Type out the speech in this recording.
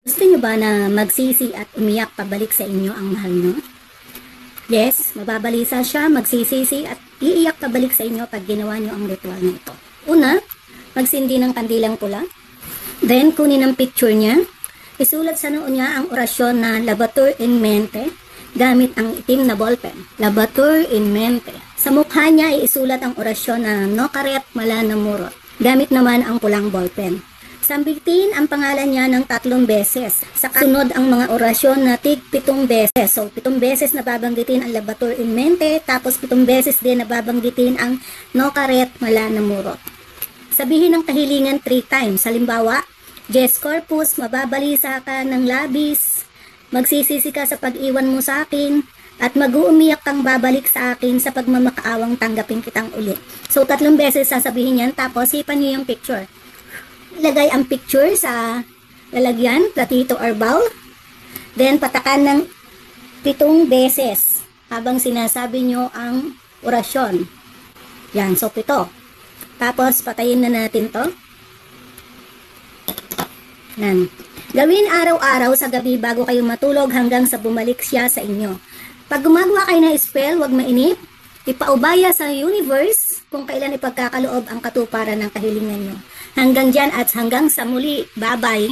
Gusto nyo ba na magsisi at umiyak pabalik sa inyo ang mahal nyo? Yes, mababalisa siya, magsisisi at iiyak pabalik sa inyo pag ginawa nyo ang ritual na ito. Una, magsindi ng kandilang pula. Then, kunin ang picture niya. Isulat sa noo niya ang orasyon na Labatur in Mente gamit ang itim na ballpen. Labatur in Mente. Sa mukha niya isulat ang orasyon na Nokaret Malanamurot gamit naman ang pulang ballpen. Sambitin ang pangalan niya ng 3 beses. Sa sunod ang mga orasyon na tig 7 beses. So, 7 beses na babanggitin ang Labatur in Mente, tapos 7 beses din na babanggitin ang Nokaret Malanamurot. Sabihin ng kahilingan 3 times. Halimbawa, Jes Corpus, mababalisa ka ng labis, magsisisi ka sa pag-iwan mo sa akin, at mag-uumiyak kang babalik sa akin sa pagmamakaawang tanggapin kitang ulit. So, 3 beses sasabihin yan, tapos hipan niyo yung picture. Ilagay ang picture sa lalagyan, platito or bowl. Then, patakan ng 7 beses habang sinasabi nyo ang orasyon. Yan, so 7. Tapos, patayin na natin to. Yan. Gawin araw-araw sa gabi bago kayo matulog hanggang sa bumalik siya sa inyo. Pag gumagawa kayo ng spell, huwag mainip. Ipaubaya sa universe kung kailan ipagkakaloob ang katuparan ng kahilingan nyo. Hanggang dyan at hanggang sa muli. Bye-bye!